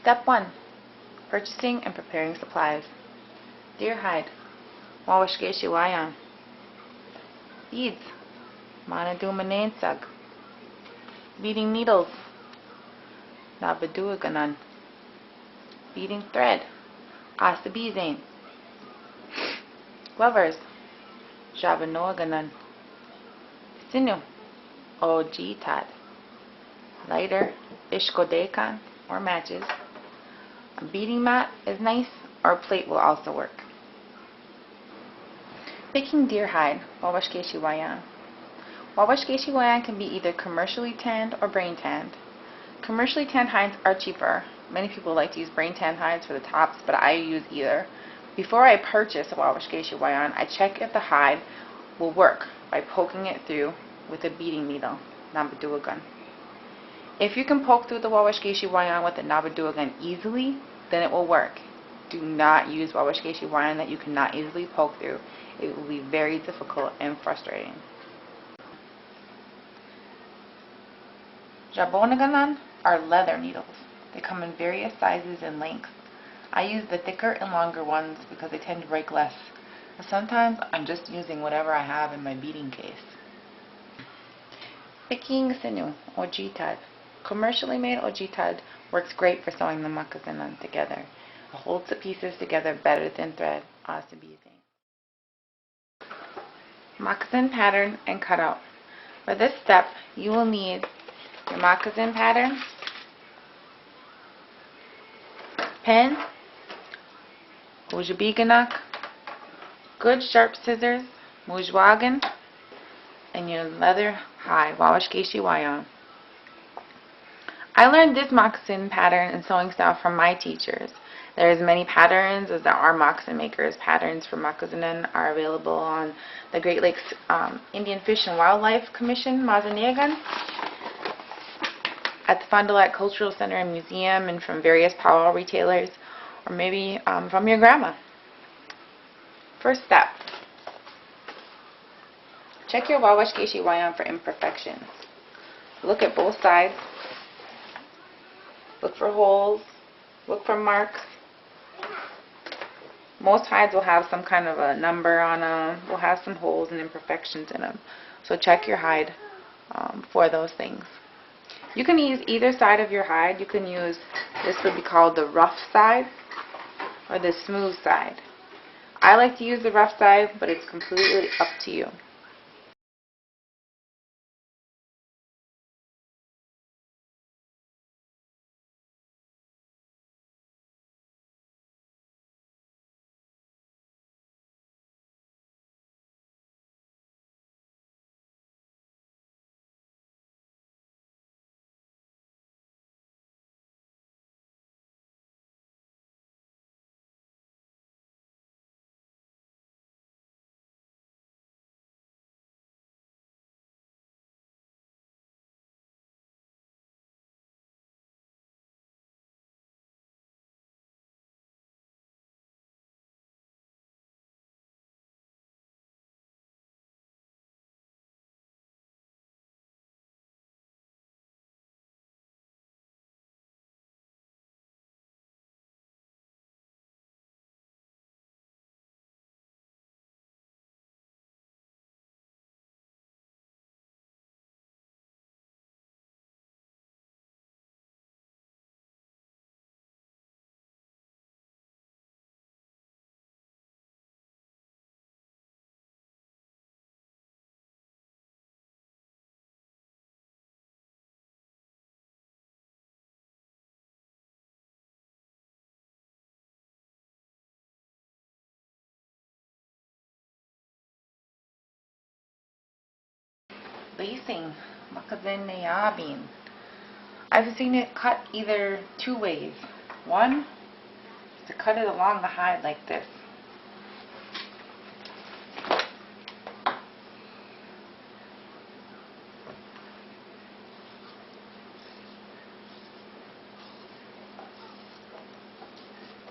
Step 1. Purchasing and preparing supplies. Deer hide. Wawashkeshi wayan. Beads. Manadumanansag. Beading needles. Nabaduaganan. Beading thread. Asabizain. Glovers. Javanoaganan. Sinu. Ojitad. Lighter. Ishkodekan or matches. A beading mat is nice, or a plate will also work. Picking deer hide. Wawashkeshi wayan. Wawashkeshi wayan can be either commercially tanned or brain tanned. Commercially tanned hides are cheaper. Many people like to use brain tanned hides for the tops, but I use either. Before I purchase a Wawashkeshi wayan, I check if the hide will work by poking it through with a beading needle, nabaduagan. If you can poke through the Wawashkeshi wayan with a nabaduagan easily, then it will work. Do not use Wawashkeshi wayan that you cannot easily poke through. It will be very difficult and frustrating. Jabonaganan are leather needles. They come in various sizes and lengths. I use the thicker and longer ones because they tend to break less. Sometimes I'm just using whatever I have in my beading case. Picking sinu, ojitad. Commercially made ojitad works great for sewing the moccasin together. It holds the pieces together better than thread. Asabizain. Moccasin pattern and cutout. For this step, you will need your moccasin pattern, pen, Ojibwe, good sharp scissors, mujwagan, and your leather hide, Wawashkeshi wayan. I learned this moccasin pattern and sewing style from my teachers. There's many patterns as there are moccasin makers. Patterns for moccasin are available on the Great Lakes Indian Fish and Wildlife Commission, Mazaniagan, at the Fond du Lac Cultural Center and Museum, and from various powwow retailers, or maybe from your grandma. First step. Check your Wawashkeshi wayan for imperfections. Look at both sides. Look for holes. Look for marks. Most hides will have some kind of a number on them. Will have some holes and imperfections in them. So check your hide for those things. You can use either side of your hide. You can use, this would be called the rough side or the smooth side. I like to use the rough side, but it's completely up to you. Lacing, Moccasin nayabin. I've seen it cut either two ways. One is to cut it along the hide like this.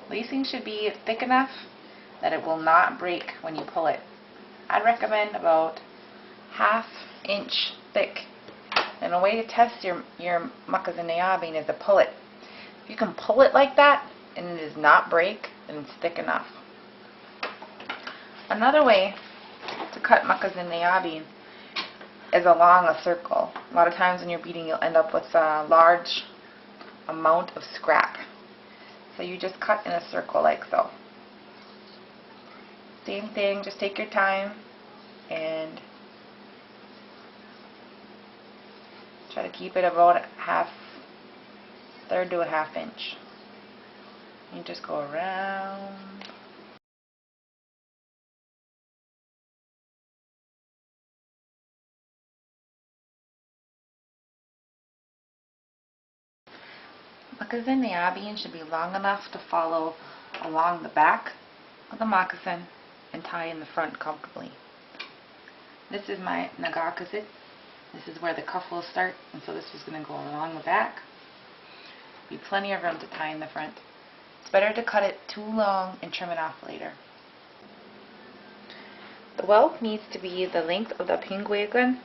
Lacing should be thick enough that it will not break when you pull it. I'd recommend about ½ inch thick. And a way to test your moccasin nayabin is to pull it. If you can pull it like that and it does not break, then it's thick enough. Another way to cut moccasin neabin is along a circle. A lot of times when you're beading, you'll end up with a large amount of scrap. So you just cut in a circle like so. Same thing, just take your time and try to keep it about third to a half inch. You just go around. Moccasin neabin should be long enough to follow along the back of the moccasin and tie in the front comfortably. This is my nagakasit. This is where the cuff will start, and so this is going to go along the back. Be plenty of room to tie in the front. It's better to cut it too long and trim it off later. The welt needs to be the length of the penguin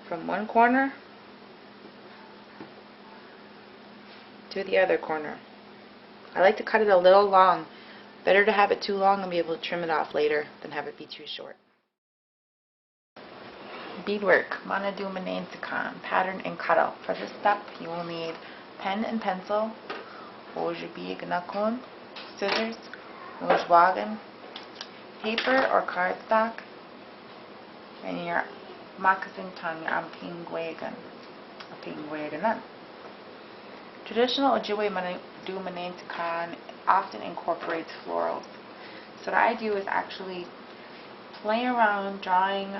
from one corner to the other corner. I like to cut it a little long. Better to have it too long and be able to trim it off later than have it be too short. Beadwork, Moccasin, pattern and cutout. For this step, you will need pen and pencil, Ojibwe, scissors, Ojibwe, paper or cardstock, and your moccasin tongue on applique. Traditional Ojibwe Moccasin often incorporates florals. So what I do is actually play around drawing,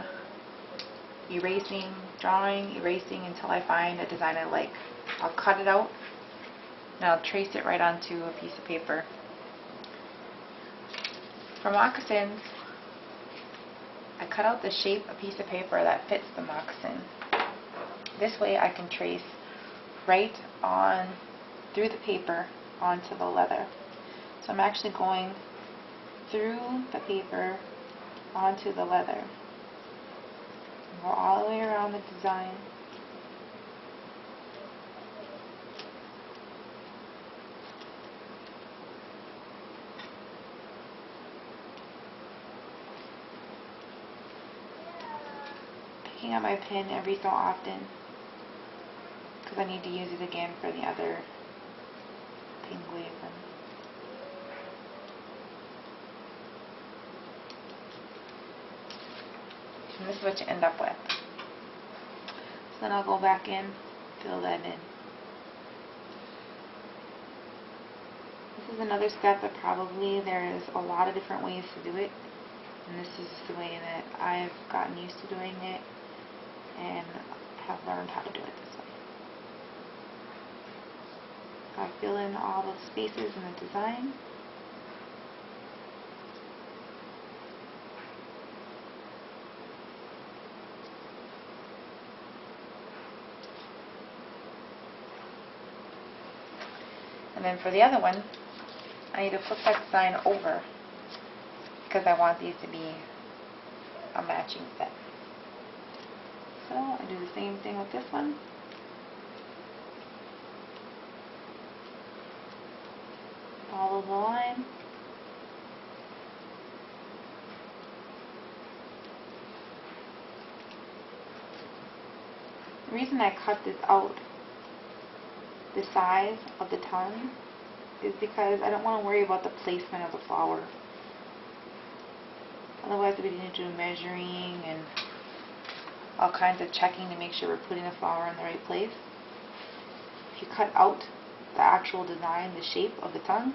erasing until I find a design I like. I'll cut it out and I'll trace it right onto a piece of paper. For moccasins, I cut out the shape of a piece of paper that fits the moccasin. This way I can trace right on through the paper onto the leather. So I'm actually going through the paper onto the leather. Go all the way around the design. Picking up my pin every so often because I need to use it again for the other penguin. And this is what you end up with. So then I'll go back in, fill that in. This is another step that probably there's a lot of different ways to do it. And this is the way that I've gotten used to doing it and have learned how to do it this way. I fill in all the spaces in the design. And then for the other one, I need to flip that design over because I want these to be a matching set. So I do the same thing with this one. Follow the line. The reason I cut this out, the size of the tongue, is because I don't want to worry about the placement of the flower. Otherwise we need to do measuring and all kinds of checking to make sure we're putting the flower in the right place. If you cut out the actual design, the shape of the tongue,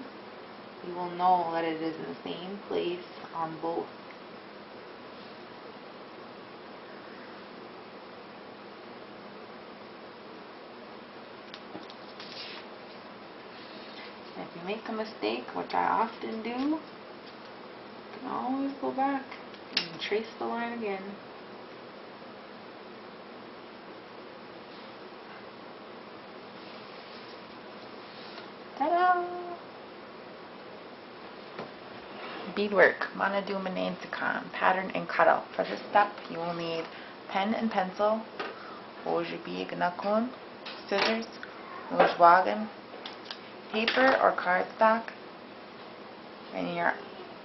you will know that it is in the same place on both. And if you make a mistake, which I often do, you can always go back and trace the line again. Ta-da! Beadwork, Moccasin, pattern and cutout. For this step, you will need pen and pencil, Ojibwe, scissors, Ojibwe, paper or cardstock and your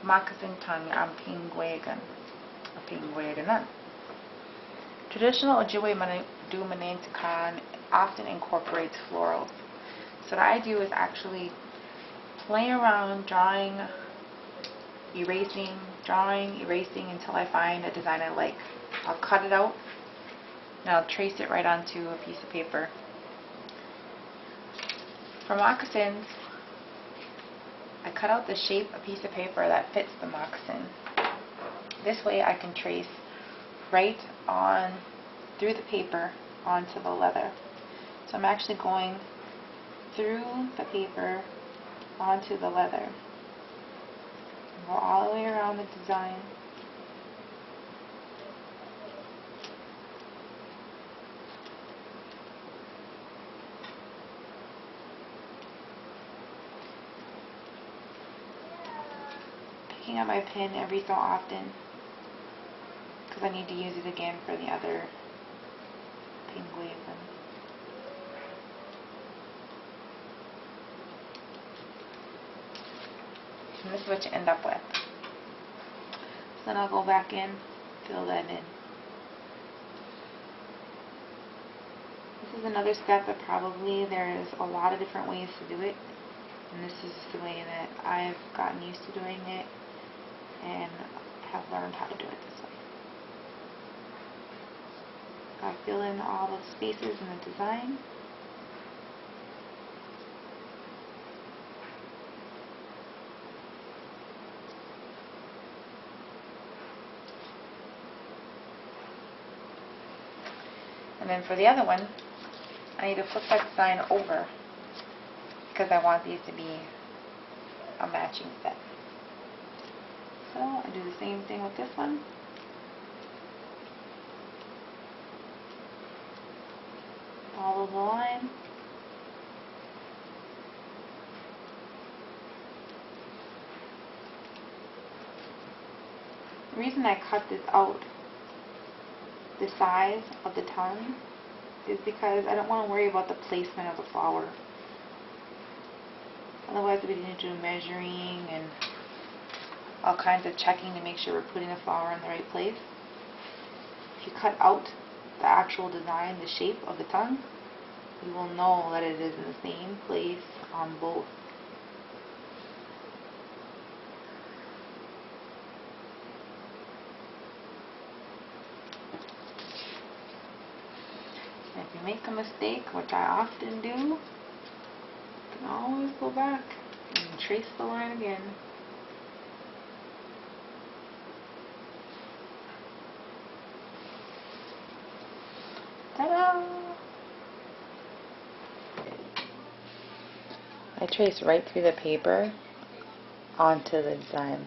moccasin tongue ang pingwagan. Traditional Ojibwe manantikan often incorporates florals. So what I do is actually play around, drawing, erasing until I find a design I like. I'll cut it out and I'll trace it right onto a piece of paper. For moccasins, I cut out the shape of a piece of paper that fits the moccasin. This way I can trace right on through the paper onto the leather. So I'm actually going through the paper onto the leather. Go all the way around the design. Picking up my pen every so often because I need to use it again for the other penguin. And this is what you end up with. So then I'll go back in, fill that in. This is another step that probably there's a lot of different ways to do it. And this is the way that I've gotten used to doing it and have learned how to do it this way. I fill in all the spaces in the design. And then for the other one, I need to flip that design over because I want these to be a matching set. So I do the same thing with this one. Follow the line. The reason I cut this out, the size of the tongue, is because I don't want to worry about the placement of the flower. Otherwise we need to do measuring and all kinds of checking to make sure we're putting the flower in the right place. If you cut out the actual design, the shape of the tongue, you will know that it is in the same place on both. And if you make a mistake, which I often do, you can always go back and trace the line again. Ta-da! I trace right through the paper onto the design.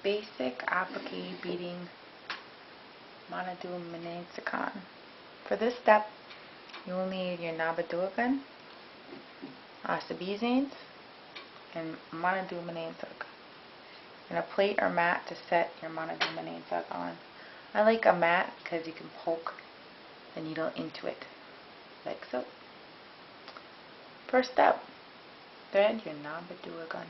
Basic applique beading manantikan. For this step, you will need your nabaduagan, asabizines, and manantikan, and a plate or mat to set your manantikan on. I like a mat because you can poke the needle into it, like so. First step, thread your nabaduagan.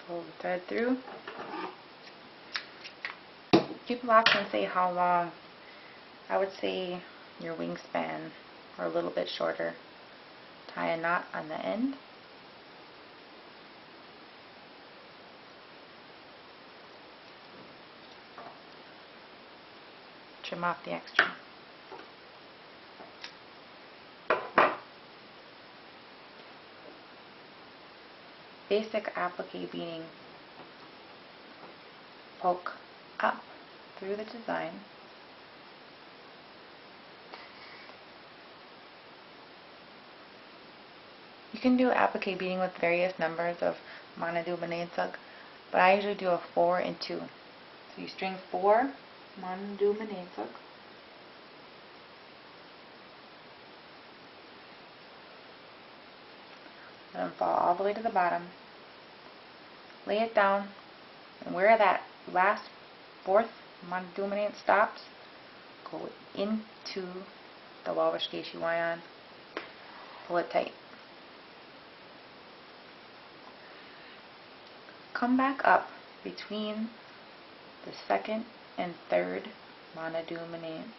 Pull the thread through. People often say how long. I would say your wingspan or a little bit shorter. Tie a knot on the end. Trim off the extra. Basic applique beading. Poke up through the design can do applique beading with various numbers of manadu manansag, but I usually do a 4 and 2. So you string 4 manadu manansag, let them fall all the way to the bottom, lay it down, and where that last 4th manadu manans stops, go into the wawashkeshi wayan, pull it tight. Come back up between the 2nd and 3rd manadu manans.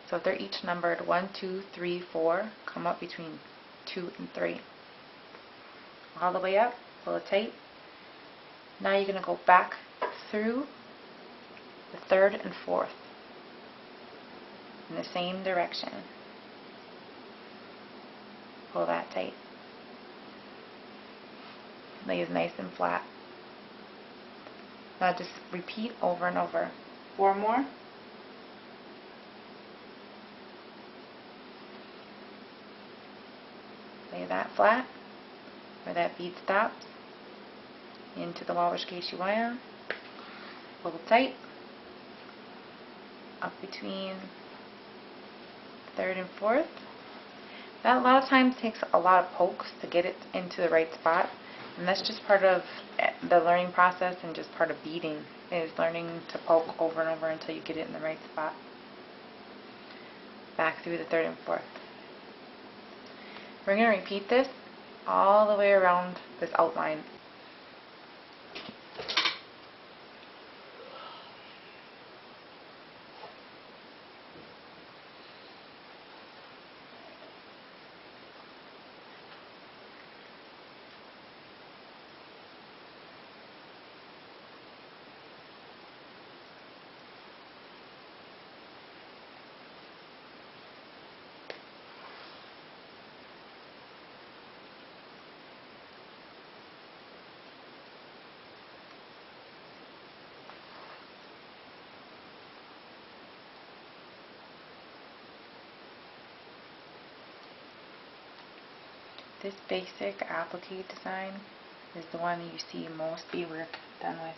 So if they're each numbered 1, 2, 3, 4, come up between 2 and 3. All the way up, pull it tight. Now you're going to go back through the 3rd and 4th in the same direction. Pull that tight. Lays nice and flat. Now just repeat over and over. 4 more. Lay that flat where that bead stops into the wawashkeshi wayan. Pull it tight. Up between 3rd and 4th. That a lot of times takes a lot of pokes to get it into the right spot, and that's just part of the learning process and just part of beading, is learning to poke over and over until you get it in the right spot. Back through the 3rd and 4th. We're going to repeat this all the way around this outline. This basic applique design is the one you see most beadwork done with.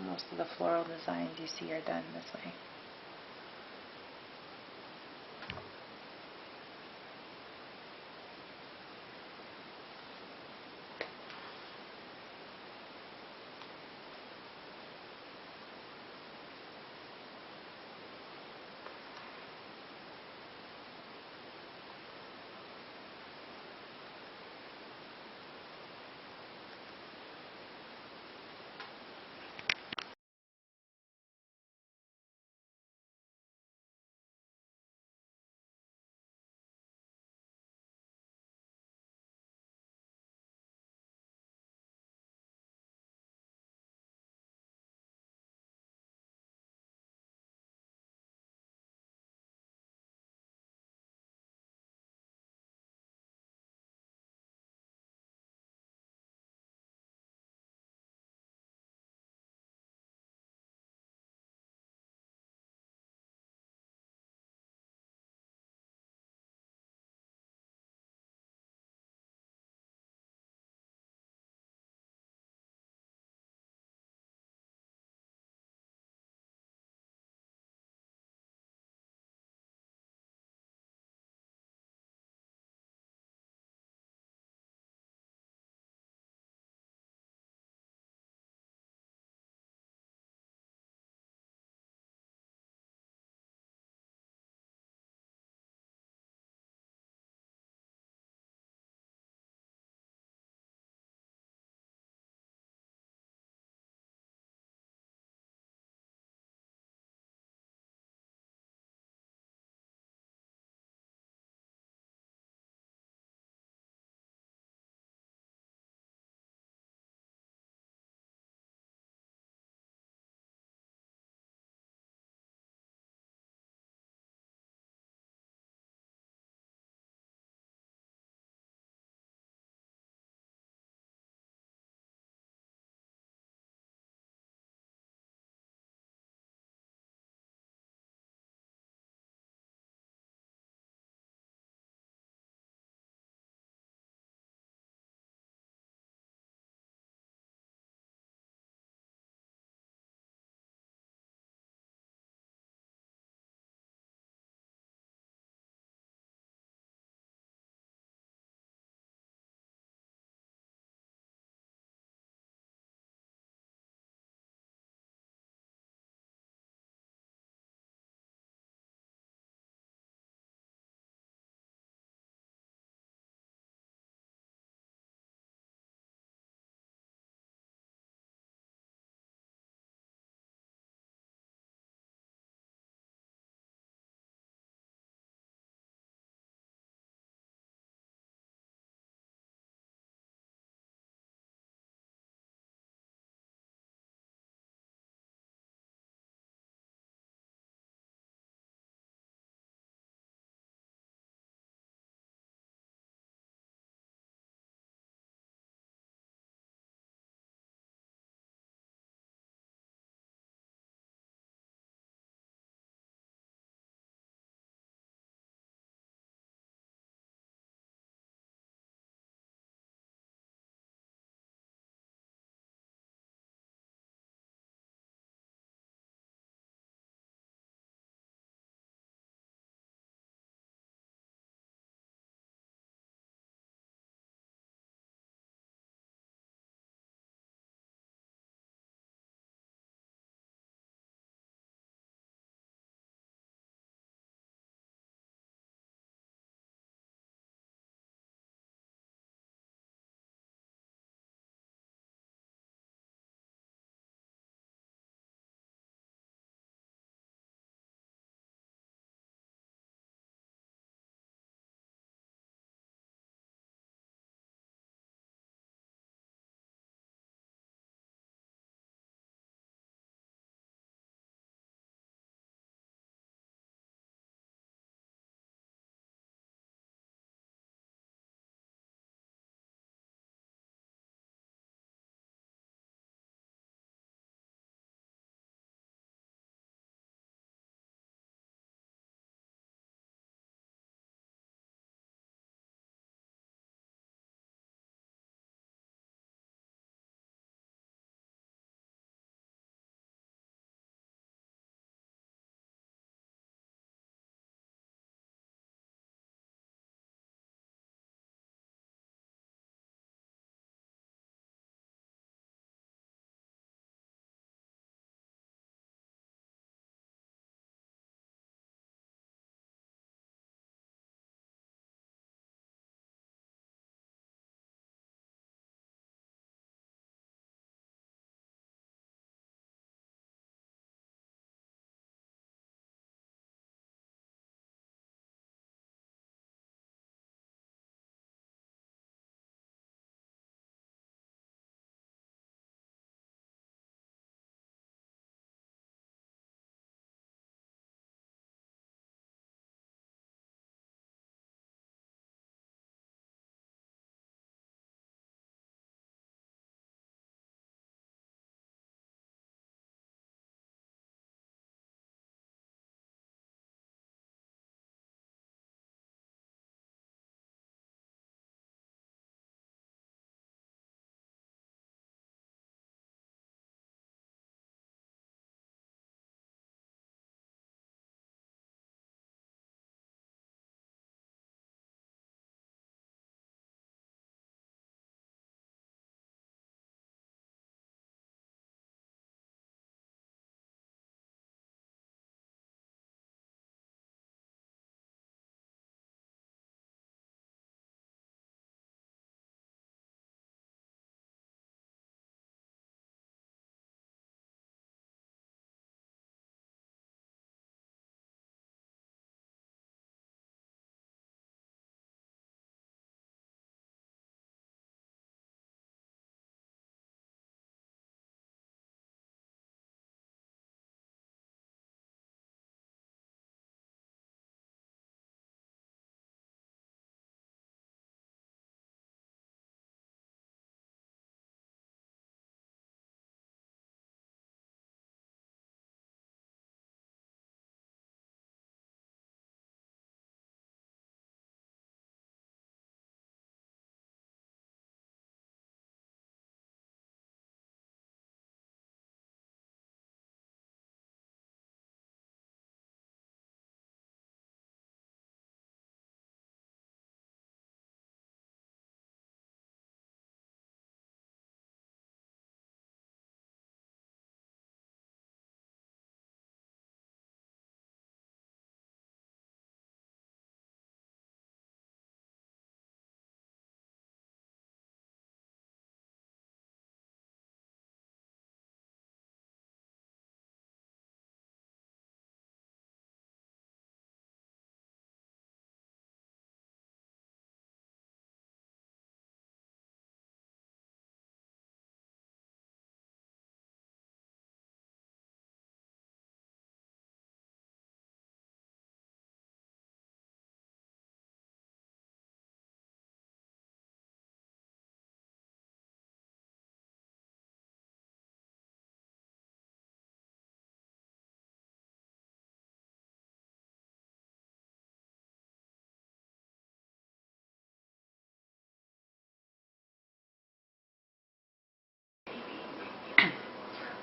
Most of the floral designs you see are done this way.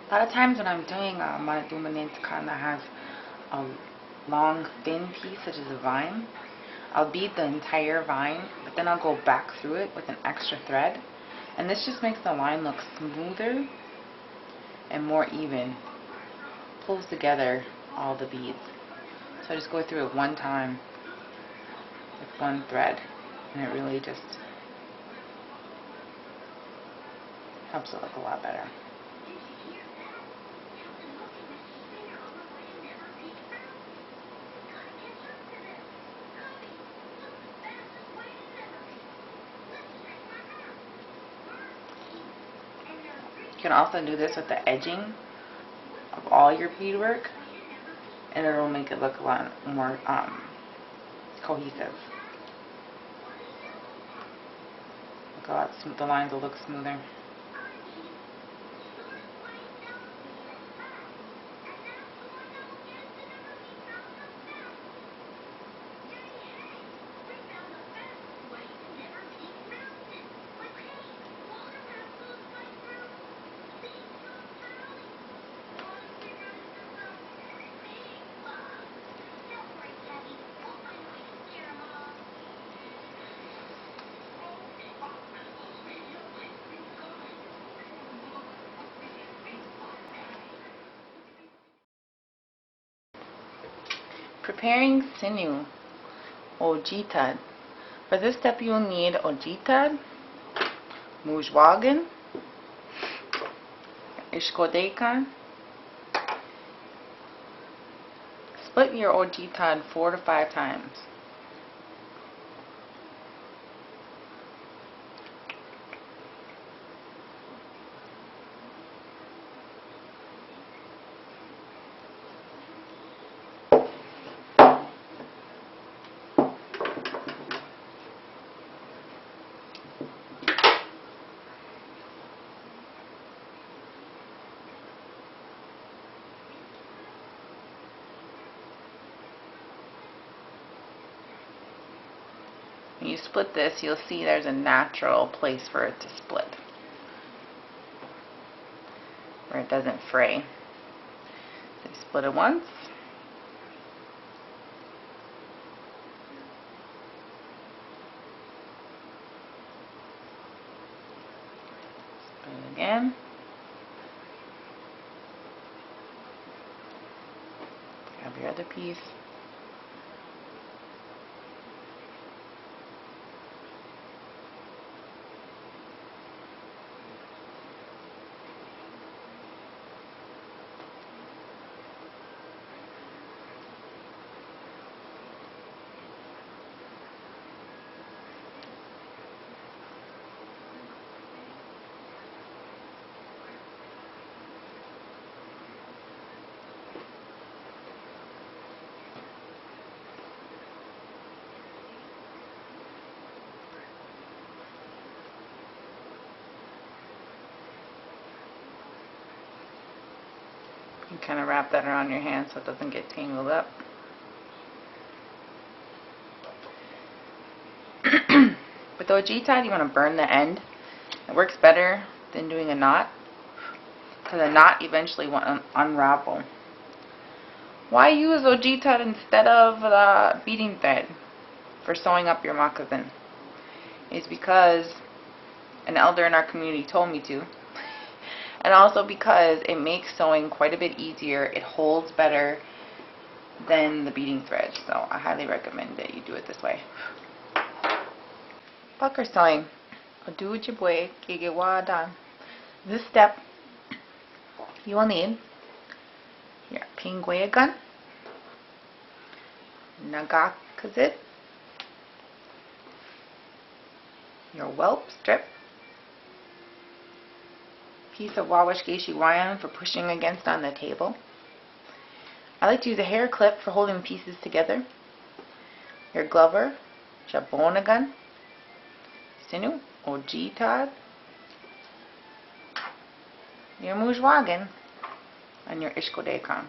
A lot of times when I'm doing manatumanentukan that has a long, thin piece, such as a vine, I'll bead the entire vine, but then I'll go back through it with an extra thread. And this just makes the line look smoother and more even. Pulls together all the beads. So I just go through it one time with one thread, and it really just helps it look a lot better. You can also do this with the edging of all your beadwork, and it'll make it look a lot more cohesive. Look a lot, the lines will look smoother. Preparing sinew, ojitad. For this step you will need ojitad, mujwagan, ishkodekan. Split your ojitad 4 to 5 times. When you split this, you'll see there's a natural place for it to split, where it doesn't fray. So you split it once, split it again, grab your other piece. You kind of wrap that around your hand so it doesn't get tangled up. With the ojitad, you want to burn the end. It works better than doing a knot, because a knot eventually won't unravel. Why use ojitad instead of the beading thread for sewing up your moccasin? It's because an elder in our community told me to. And also because it makes sewing quite a bit easier. It holds better than the beading thread. So I highly recommend that you do it this way. Pucker sewing. Ojibwe kigewadan. This step you will need your applique gun, nagakazit, your whelp strip, piece of wawashkeshi wire for pushing against on the table. I like to use a hair clip for holding pieces together. Your glover, jabonagan, sinew, ojitad, your mujwagan, and your ishkodekan.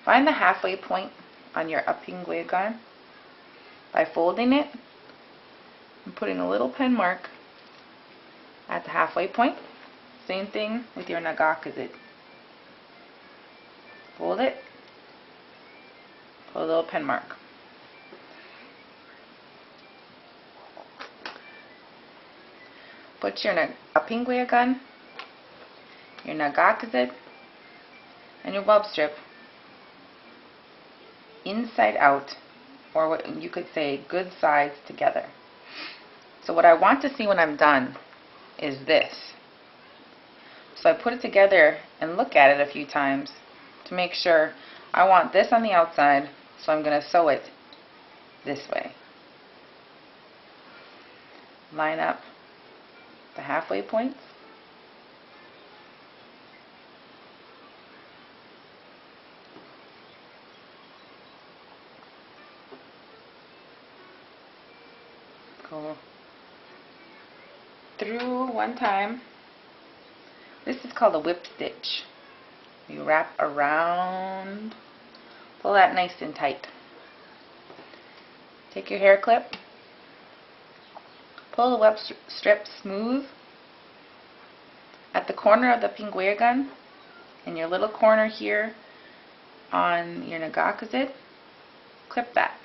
Find the halfway point on your applique gun by folding it I'm putting a little pen mark at the halfway point. Same thing with your nagakasit. Hold it, put a little pen mark. Put your applique gun, your nagakasit, and your web strip inside out, or what you could say good sides together. So what I want to see when I'm done is this. So I put it together and look at it a few times to make sure I want this on the outside, so I'm going to sew it this way. Line up the halfway points. Go through one time. This is called a whip stitch. You wrap around, pull that nice and tight. Take your hair clip, pull the web strip smooth at the corner of the applique gun, in your little corner here on your nagakasit. Clip that.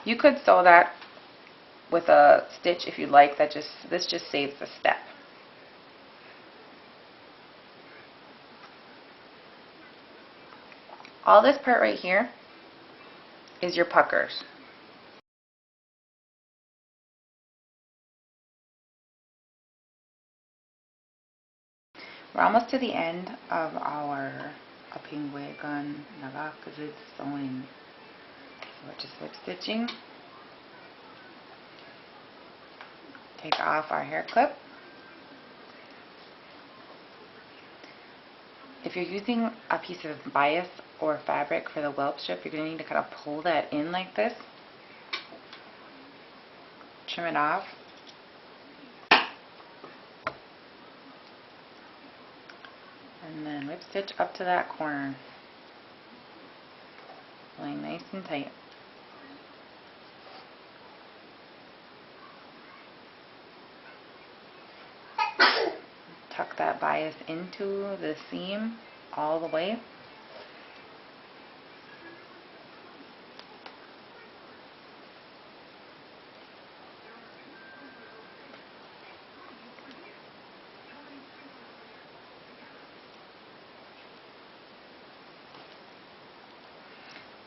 You could sew that with a stitch if you'd like. This just saves a step. All this part right here is your puckers. We're almost to the end of our applique gun nagakasit sewing. So we're just whip stitching. Take off our hair clip. If you're using a piece of bias or fabric for the welt strip, you're going to need to kind of pull that in like this. Trim it off. And then whip stitch up to that corner. Pulling nice and tight. Tuck that bias into the seam all the way.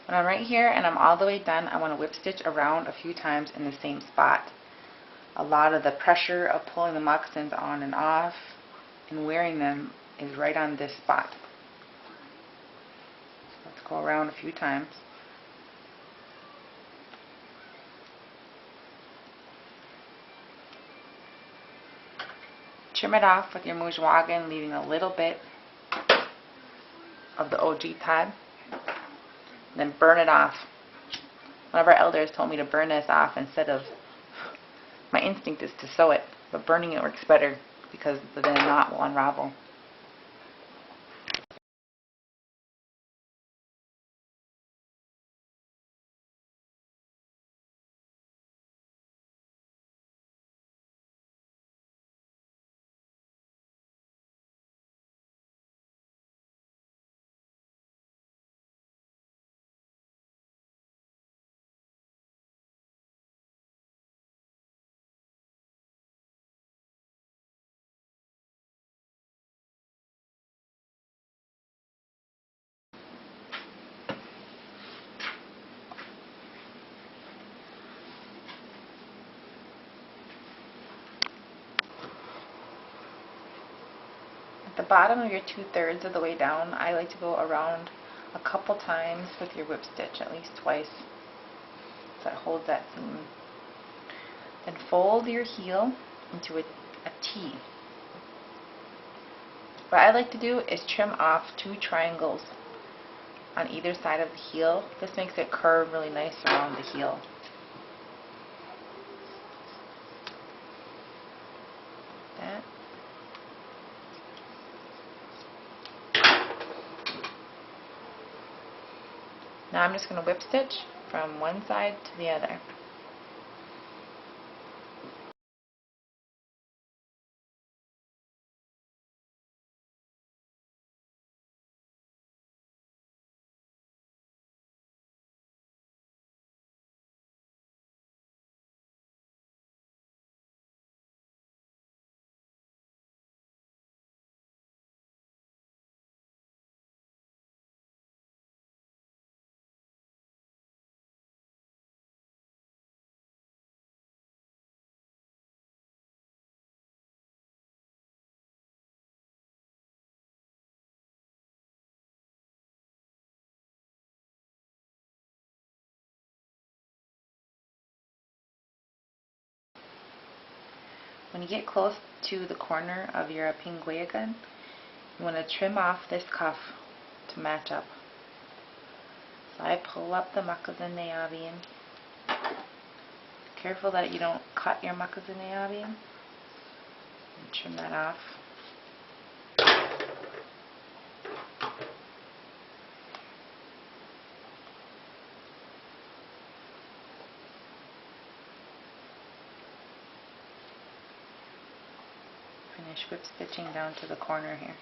When I'm right here and I'm all the way done, I want to whip stitch around a few times in the same spot. A lot of the pressure of pulling the moccasins on and off and wearing them is right on this spot. So let's go around a few times. Trim it off with your Moccasin, leaving a little bit of the OG tab. Then burn it off. One of our elders told me to burn this off instead of, my instinct is to sew it, but burning it works better because the knot will unravel. At the bottom of your 2/3 of the way down, I like to go around a couple times with your whip stitch, at least twice, so it holds that seam. Then fold your heel into a T. What I like to do is trim off 2 triangles on either side of the heel. This makes it curve really nice around the heel. That. Now I'm just going to whip stitch from one side to the other. When you get close to the corner of your applique gun, you want to trim off this cuff to match up. So I pull up the Moccasin neabien. Careful that you don't cut your Moccasin neabien. And trim that off. Finish whip stitching down to the corner here.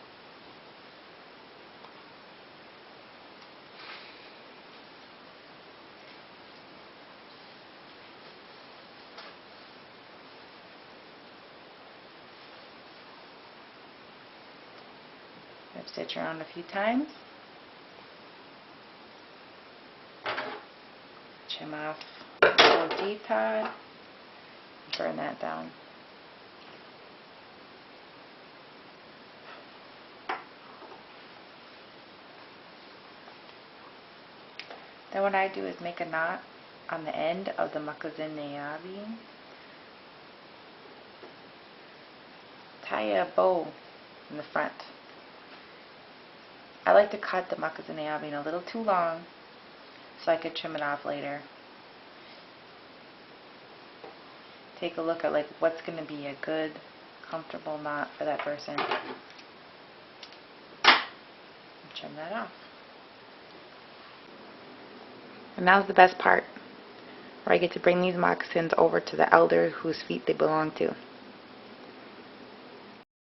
Whip stitch around a few times. Trim off the little D-pad. Burn that down. Then what I do is make a knot on the end of the Moccasin neabien. Tie a bow in the front. I like to cut the Moccasin neabien a little too long so I could trim it off later. Take a look at like what's going to be a good, comfortable knot for that person. And trim that off. And now's the best part, where I get to bring these moccasins over to the elder whose feet they belong to.